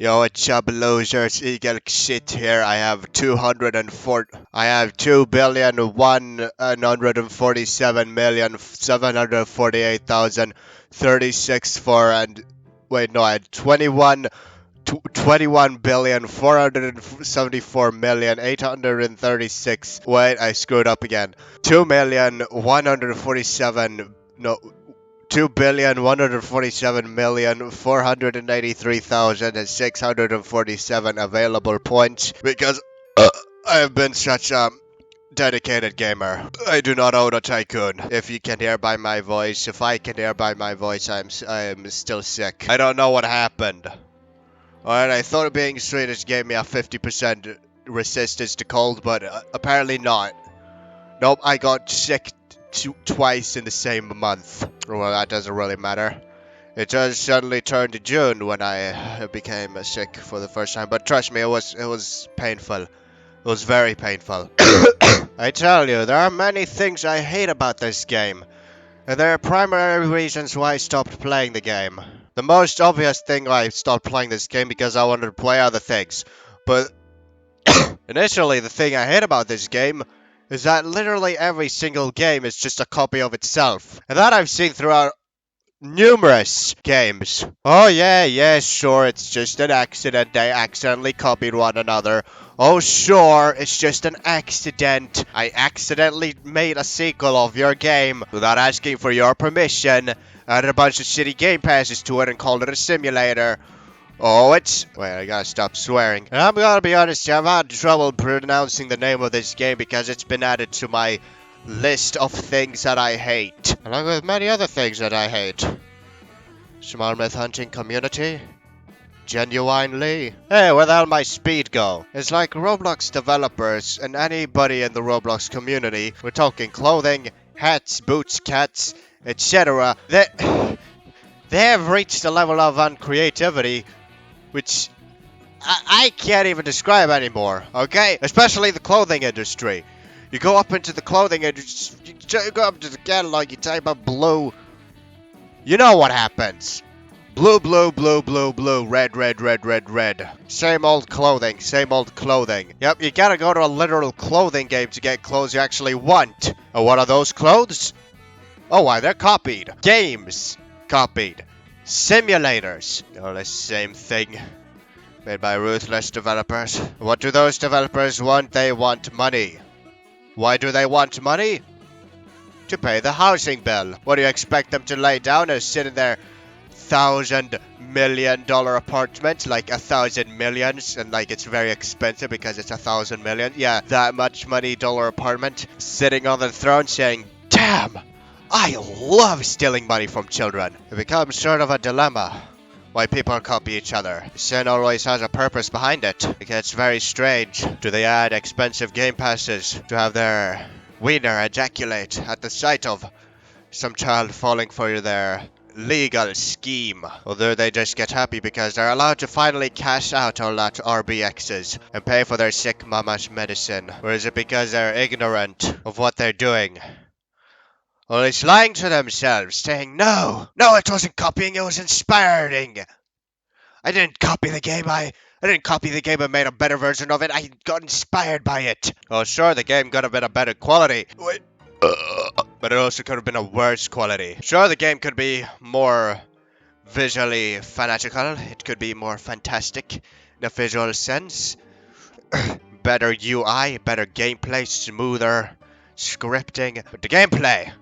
Yo, what's up, losers? Igelknytt here. I have 2,147,748,036 for and wait, no, I had 21,474,836. Wait, I screwed up again. 2,147. No. 2,147,483,647 available points because I have been such a dedicated gamer. I do not own a tycoon. If you can hear by my voice, if I can hear by my voice, I am still sick. I don't know what happened. Alright, I thought being Swedish gave me a 50% resistance to cold, but apparently not. Nope, I got sick twice in the same month. Well, that doesn't really matter. It just suddenly turned to June when I became sick for the first time. But trust me, it was painful. It was very painful. I tell you, there are many things I hate about this game. And there are primary reasons why I stopped playing the game. The most obvious thing why I stopped playing this game because I wanted to play other things. But initially, the thing I hate about this game is that literally every single game is just a copy of itself. And that I've seen throughout numerous games. Oh yeah, sure, it's just an accident. They accidentally copied one another. Oh sure, it's just an accident. I accidentally made a sequel of your game without asking for your permission. Added a bunch of shitty game passes to it and called it a simulator. Oh, wait, I gotta stop swearing. And I'm gonna be honest, I've had trouble pronouncing the name of this game because it's been added to my list of things that I hate. Along with many other things that I hate. Small myth hunting community? Genuinely? Hey, where the hell my speed go? It's like Roblox developers and anybody in the Roblox community, we're talking clothing, hats, boots, cats, etc. They have reached a level of uncreativity which I can't even describe anymore, okay? Especially the clothing industry. You go up into the clothing industry, you go up to the catalog, you type up blue. You know what happens. Blue, red. Same old clothing, same old clothing. Yep, you gotta go to a literal clothing game to get clothes you actually want. And what are those clothes? Oh, why, they're copied. Games. Copied. Simulators. All the same thing. Made by ruthless developers. What do those developers want? They want money. Why do they want money? To pay the housing bill. What do you expect them to lay down as sit in their $1,000 million apartment? Like 1,000 millions, and like it's very expensive because it's 1,000 million. Yeah, that much money dollar apartment. Sitting on the throne saying, damn! I love stealing money from children. It becomes sort of a dilemma. Why people copy each other. Sin always has a purpose behind it. It gets very strange. Do they add expensive game passes to have their wiener ejaculate at the sight of some child falling for their legal scheme? Or do they just get happy because they're allowed to finally cash out all that RBXs and pay for their sick mama's medicine? Or is it because they're ignorant of what they're doing? Well, it's lying to themselves, saying, no, it wasn't copying, it was inspiring. I didn't copy the game, I didn't copy the game and made a better version of it, I got inspired by it. Oh, sure, the game could have been a better quality. Wait. But it also could have been a worse quality. Sure, the game could be more visually fanatical, it could be more fantastic in a visual sense. Better UI, better gameplay, smoother scripting, but the gameplay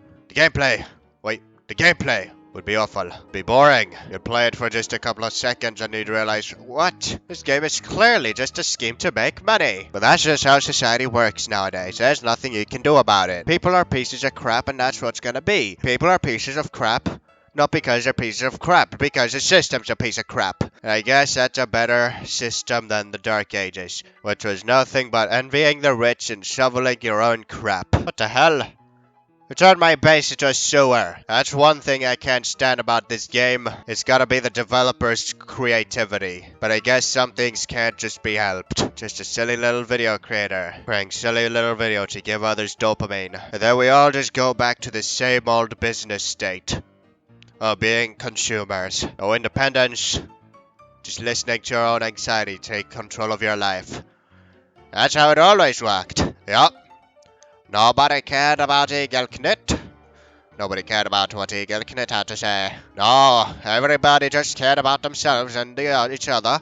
would be awful. Be boring. You'd play it for just a couple of seconds and you'd realize, what? This game is clearly just a scheme to make money. But that's just how society works nowadays. There's nothing you can do about it. People are pieces of crap and that's what's gonna be. People are pieces of crap. Not because they're pieces of crap, because the system's a piece of crap. And I guess that's a better system than the Dark Ages, which was nothing but envying the rich and shoveling your own crap. What the hell? You turned my base into a sewer. That's one thing I can't stand about this game. It's gotta be the developer's creativity. But I guess some things can't just be helped. Just a silly little video creator. Creating silly little video to give others dopamine. And then we all just go back to the same old business state. Of being consumers. No independence. Just listening to your own anxiety take control of your life. That's how it always worked. Yup. Nobody cared about Igelknytt. Nobody cared about what Igelknytt had to say. No, everybody just cared about themselves and each other.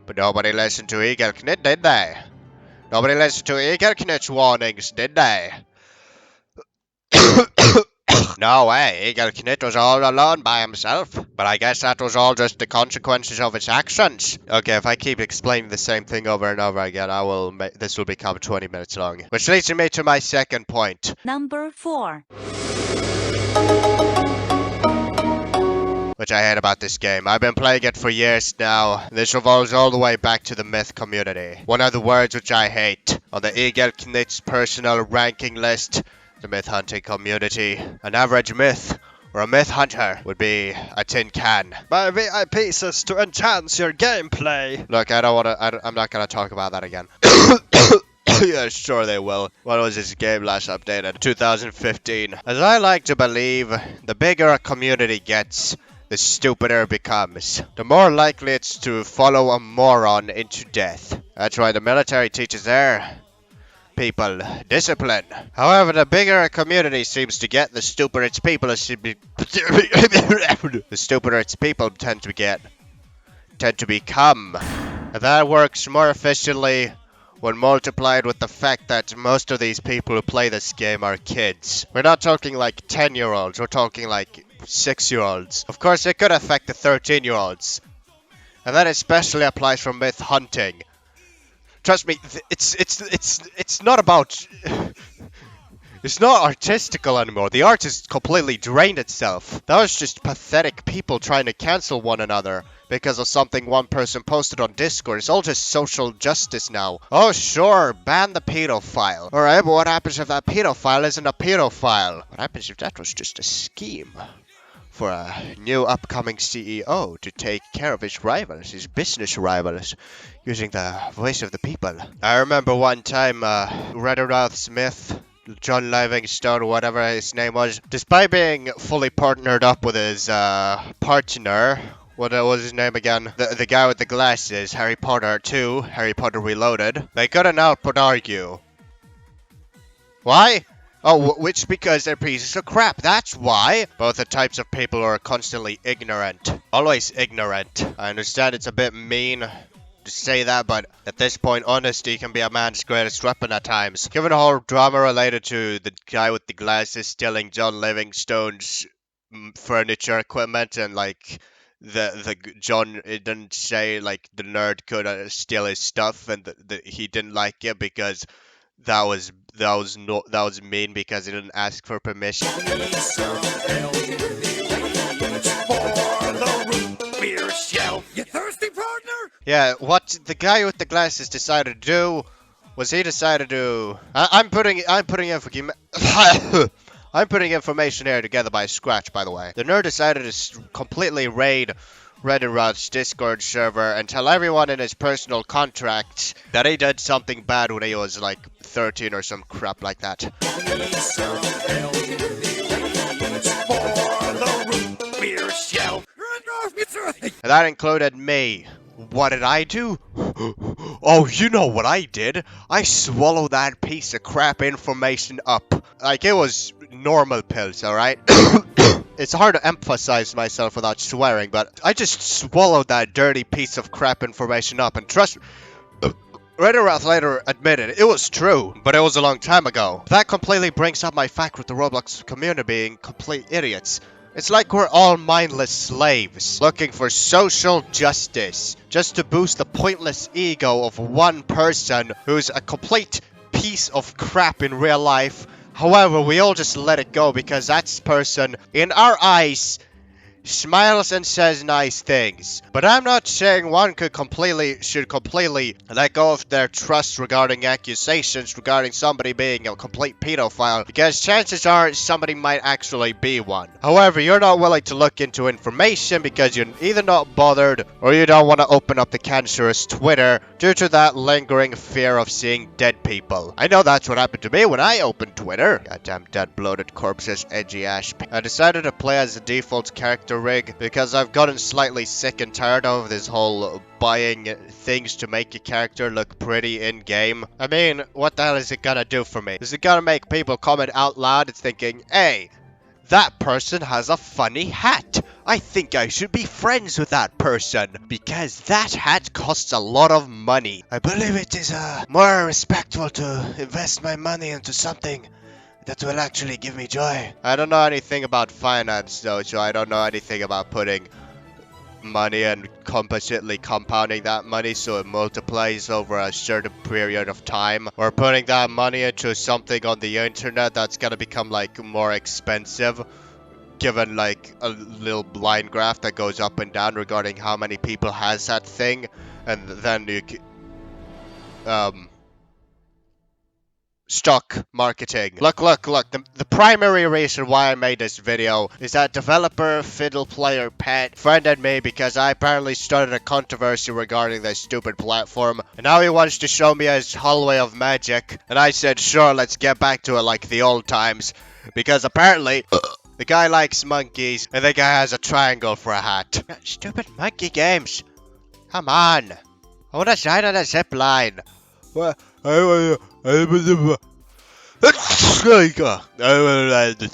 But nobody listened to Igelknytt, did they? Nobody listened to Igelknytt's warnings, did they? No way, Igelknytt was all alone by himself. But I guess that was all just the consequences of his actions. Okay, if I keep explaining the same thing over and over again, this will become 20 minutes long. Which leads me to my second point. Number 4. Which I hate about this game. I've been playing it for years now. This revolves all the way back to the myth community. One of the words which I hate on the Igelknytt's personal ranking list, the myth hunting community. An average myth or a myth hunter would be a tin can. My VIP says to enhance your gameplay. Look, I'm not gonna talk about that again. Yeah, sure they will. When was this game last updated? 2015. As I like to believe, the bigger a community gets, the stupider it becomes. The more likely it's to follow a moron into death. That's why the military teaches their people discipline. However, the bigger a community seems to get, the stupider its people the stupider its people tend to become. And that works more efficiently when multiplied with the fact that most of these people who play this game are kids. We're not talking like 10-year-olds, we're talking like 6-year-olds. Of course, it could affect the 13-year-olds. And that especially applies for myth hunting. Trust me, it's not about... It's not artistical anymore. The art has completely drained itself. That was just pathetic people trying to cancel one another because of something one person posted on Discord. It's all just social justice now. Oh sure, ban the pedophile. Alright, but what happens if that pedophile isn't a pedophile? What happens if that was just a scheme for a new upcoming CEO to take care of his rivals, his business rivals, using the voice of the people? I remember one time, Rboblox Smith, John Livingstone, whatever his name was, despite being fully partnered up with his partner, what was his name again? The guy with the glasses, Harry Potter 2, Harry Potter Reloaded, they couldn't help but argue. Why? Oh, which because they're pieces of crap, that's why! Both the types of people are constantly ignorant. Always ignorant. I understand it's a bit mean to say that, but at this point, honesty can be a man's greatest weapon at times. Given the whole drama related to the guy with the glasses stealing John Livingstone's furniture equipment, and like the John, it didn't say like the nerd could steal his stuff, and he didn't like it because that was mean because he didn't ask for permission. You thirsty, partner? Yeah, what the guy with the glasses decided to do was he decided to... I'm putting information here together by scratch, by the way. The nerd decided to completely raid Rboblox Discord server and tell everyone in his personal contract that he did something bad when he was like 13 or some crap like that. And that included me. What did I do? Oh, you know what I did. I swallowed that piece of crap information up. Like, it was normal pills, alright? It's hard to emphasize myself without swearing, but I just swallowed that dirty piece of crap information up, and trust me, Rboblox later admitted it was true, but it was a long time ago. That completely brings up my fact with the Roblox community being complete idiots. It's like we're all mindless slaves, looking for social justice, just to boost the pointless ego of one person who's a complete piece of crap in real life. However, we all just let it go because that person, in our eyes, smiles and says nice things. But I'm not saying one should completely let go of their trust regarding accusations regarding somebody being a complete pedophile, because chances are somebody might actually be one. However, you're not willing to look into information because you're either not bothered or you don't want to open up the cancerous Twitter due to that lingering fear of seeing dead people. I know that's what happened to me when I opened Twitter. Goddamn dead bloated corpses, edgy ash. I decided to play as the default character character rig because I've gotten slightly sick and tired of this whole buying things to make your character look pretty in-game. I mean, what the hell is it gonna do for me? Is it gonna make people comment out loud and thinking, hey, that person has a funny hat. I think I should be friends with that person because that hat costs a lot of money. I believe it is more respectful to invest my money into something that will actually give me joy. I don't know anything about finance though, so I don't know anything about putting money and compactly compounding that money so it multiplies over a certain period of time, or putting that money into something on the internet that's gonna become like more expensive, given like a little line graph that goes up and down regarding how many people has that thing, and then you stock marketing. Look. The primary reason why I made this video is that developer Fiddle Player Pet friended me because I apparently started a controversy regarding this stupid platform, and now he wants to show me his hallway of magic, and I said sure, let's get back to it like the old times, because apparently the guy likes monkeys and the guy has a triangle for a hat. Stupid monkey games. Come on. I wanna ride on a zip line. Well, oh god. I wanna ride on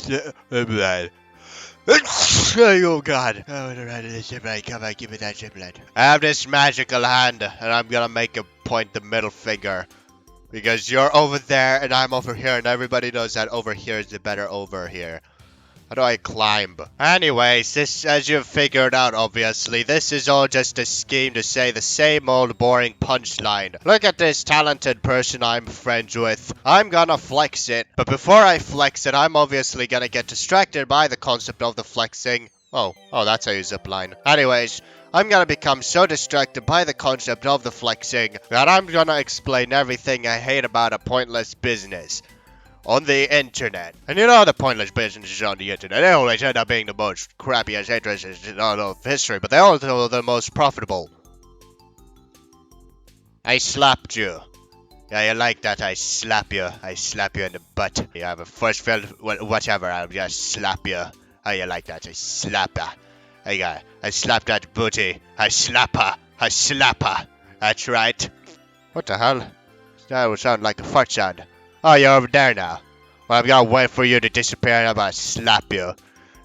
a zip line. Come on, give me that zip line. I have this magical hand, and I'm gonna make a point the middle finger. Because you're over there, and I'm over here, and everybody knows that over here is the better over here. How do I climb? Anyways, this, as you've figured out, obviously, this is all just a scheme to say the same old boring punchline. Look at this talented person I'm friends with. I'm gonna flex it. But before I flex it, I'm obviously gonna get distracted by the concept of the flexing. Oh, that's how you zip line. Anyways, I'm gonna become so distracted by the concept of the flexing that I'm gonna explain everything I hate about a pointless business on the internet. And you know the pointless businesses on the internet, they always end up being the most crappiest interests in all of history, but they're also the most profitable. I slapped you. Yeah, you like that? I slap you. I slap you in the butt. You have a first field, whatever, I'll just slap you. How you like that? I slap ya. I slap that booty. I slap her. I slap her. That's right. What the hell? That would sound like a fart sound. Oh, you're over there now. Well, I'm gonna wait for you to disappear and I'm gonna slap you.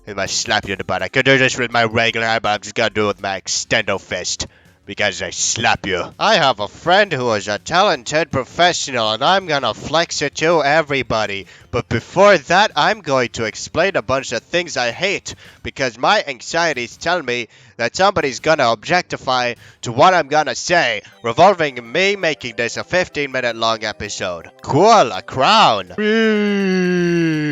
I'm gonna slap you in the butt. I could do this with my regular hand, but I'm just gonna do it with my extendo fist. Because I slap you. I have a friend who is a talented professional and I'm gonna flex it to everybody. But before that, I'm going to explain a bunch of things I hate. Because my anxieties tell me that somebody's gonna objectify to what I'm gonna say, revolving me making this a 15-minute long episode. Cool, a crown.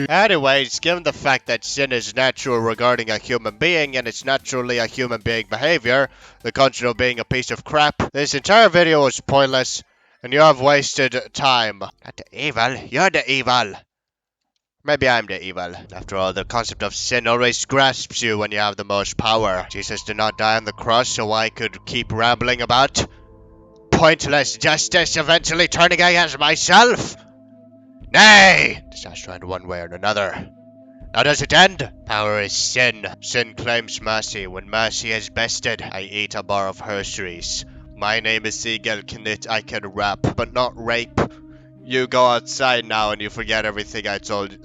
Anyways, given the fact that sin is natural regarding a human being and it's naturally a human being behavior, the concept of being a piece of crap, this entire video was pointless and you have wasted time. Not the evil, you're the evil. Maybe I'm the evil. After all, the concept of sin always grasps you when you have the most power. Jesus did not die on the cross so I could keep rambling about pointless justice eventually turning against myself. Nay! Disaster in one way or another. How does it end? Power is sin. Sin claims mercy. When mercy is bested, I eat a bar of Hershey's. My name is Igelknytt. I can rap, but not rape. You go outside now and you forget everything I told you.